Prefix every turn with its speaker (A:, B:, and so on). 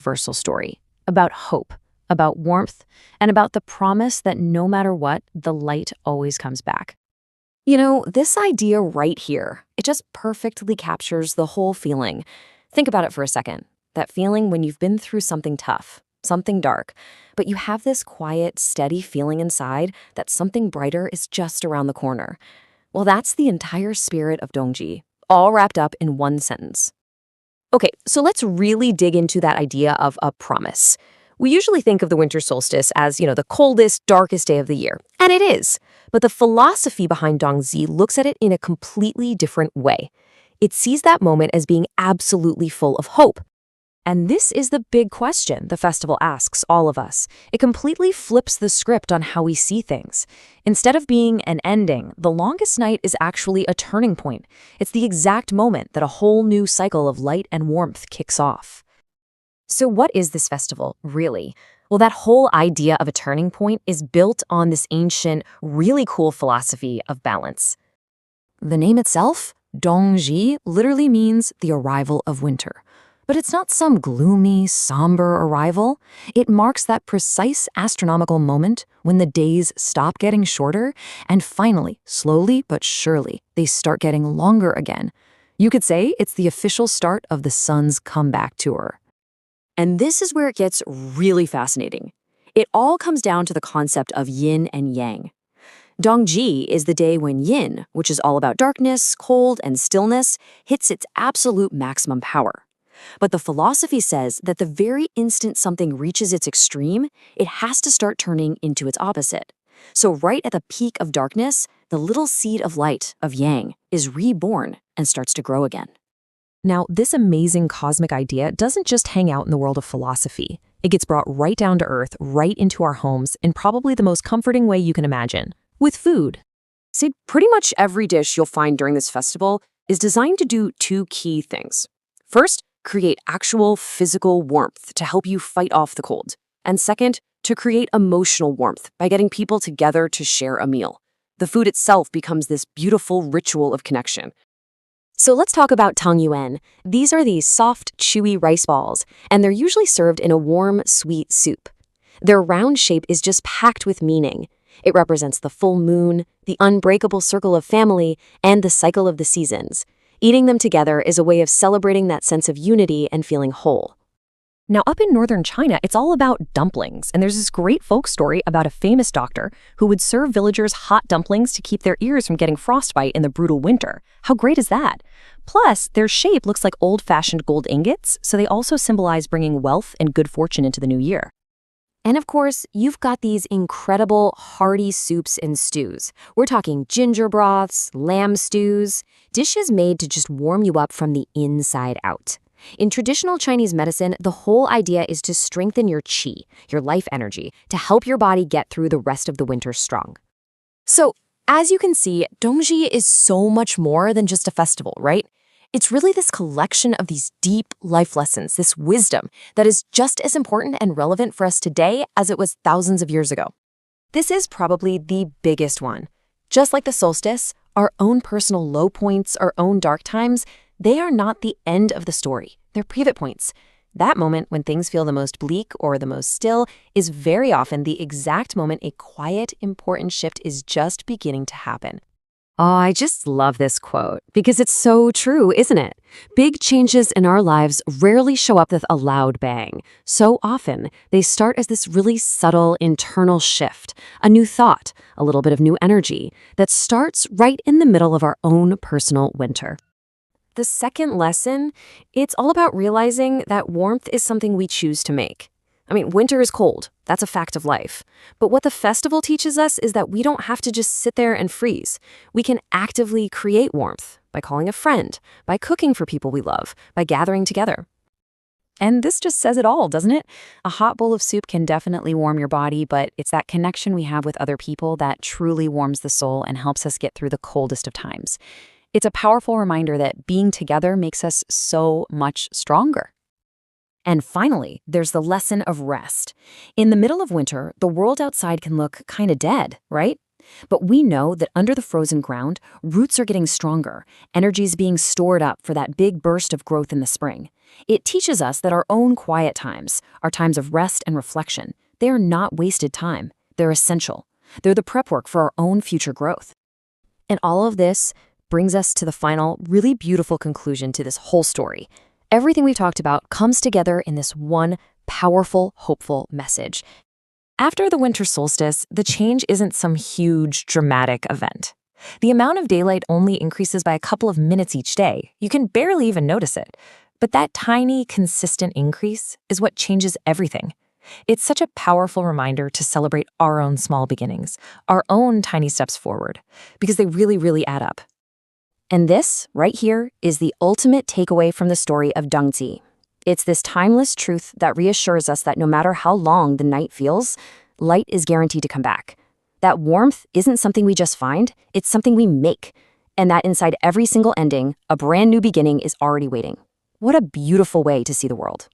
A: universal story about hope, about warmth, and about the promise that no matter what, the light always comes back. This idea right here, it just perfectly captures the whole feeling. Think about it for a second. That feeling when you've been through something tough, something dark, but you have this quiet, steady feeling inside that something brighter is just around the corner. Well, that's the entire spirit of Dongzhi, all wrapped up in one sentence. Okay, so let's really dig into that idea of a promise. We usually think of the winter solstice as, the coldest, darkest day of the year. And it is. But the philosophy behind Dongzhi looks at it in a completely different way. It sees that moment as being absolutely full of hope. And this is the big question the festival asks all of us. It completely flips the script on how we see things. Instead of being an ending, the longest night is actually a turning point. It's the exact moment that a whole new cycle of light and warmth kicks off. So what is this festival, really? Well, that whole idea of a turning point is built on this ancient, really cool philosophy of balance. The name itself, Dongzhi, literally means the arrival of winter. But it's not some gloomy, somber arrival. It marks that precise astronomical moment when the days stop getting shorter and finally, slowly but surely, they start getting longer again. You could say it's the official start of the sun's comeback tour. And this is where it gets really fascinating. It all comes down to the concept of yin and yang. Dongzhi is the day when yin, which is all about darkness, cold, and stillness, hits its absolute maximum power. But the philosophy says that the very instant something reaches its extreme, it has to start turning into its opposite. So right at the peak of darkness, the little seed of light, of yang, is reborn and starts to grow again. Now, this amazing cosmic idea doesn't just hang out in the world of philosophy. It gets brought right down to earth, right into our homes, in probably the most comforting way you can imagine, with food. See, pretty much every dish you'll find during this festival is designed to do two key things. First, create actual physical warmth to help you fight off the cold. And second, to create emotional warmth by getting people together to share a meal. The food itself becomes this beautiful ritual of connection. So let's talk about Tangyuan. These are these soft, chewy rice balls, and they're usually served in a warm, sweet soup. Their round shape is just packed with meaning. It represents the full moon, the unbreakable circle of family, and the cycle of the seasons. Eating them together is a way of celebrating that sense of unity and feeling whole. Now, up in northern China, it's all about dumplings, and there's this great folk story about a famous doctor who would serve villagers hot dumplings to keep their ears from getting frostbite in the brutal winter. How great is that? Plus, their shape looks like old-fashioned gold ingots, so they also symbolize bringing wealth and good fortune into the new year. And of course, you've got these incredible hearty soups and stews. We're talking ginger broths, lamb stews, dishes made to just warm you up from the inside out. In traditional Chinese medicine, the whole idea is to strengthen your qi, your life energy, to help your body get through the rest of the winter strong. So, as you can see, Dongzhi is so much more than just a festival, right? It's really this collection of these deep life lessons, this wisdom that is just as important and relevant for us today as it was thousands of years ago. This is probably the biggest one. Just like the solstice, our own personal low points, our own dark times, they are not the end of the story. They're pivot points. That moment when things feel the most bleak or the most still is very often the exact moment a quiet, important shift is just beginning to happen. Oh, I just love this quote because it's so true, isn't it? Big changes in our lives rarely show up with a loud bang. So often, they start as this really subtle internal shift, a new thought, a little bit of new energy that starts right in the middle of our own personal winter. The second lesson, it's all about realizing that warmth is something we choose to make. I mean, winter is cold. That's a fact of life. But what the festival teaches us is that we don't have to just sit there and freeze. We can actively create warmth by calling a friend, by cooking for people we love, by gathering together. And this just says it all, doesn't it? A hot bowl of soup can definitely warm your body, but it's that connection we have with other people that truly warms the soul and helps us get through the coldest of times. It's a powerful reminder that being together makes us so much stronger. And finally, there's the lesson of rest. In the middle of winter, the world outside can look kind of dead, right? But we know that under the frozen ground, roots are getting stronger, energy's being stored up for that big burst of growth in the spring. It teaches us that our own quiet times, our times of rest and reflection, they are not wasted time. They're essential. They're the prep work for our own future growth. And all of this brings us to the final, really beautiful conclusion to this whole story. Everything we've talked about comes together in this one powerful, hopeful message. After the winter solstice, the change isn't some huge, dramatic event. The amount of daylight only increases by a couple of minutes each day. You can barely even notice it. But that tiny, consistent increase is what changes everything. It's such a powerful reminder to celebrate our own small beginnings, our own tiny steps forward, because they really, really add up. And this, right here, is the ultimate takeaway from the story of Dongzhi. It's this timeless truth that reassures us that no matter how long the night feels, light is guaranteed to come back. That warmth isn't something we just find, it's something we make. And that inside every single ending, a brand new beginning is already waiting. What a beautiful way to see the world.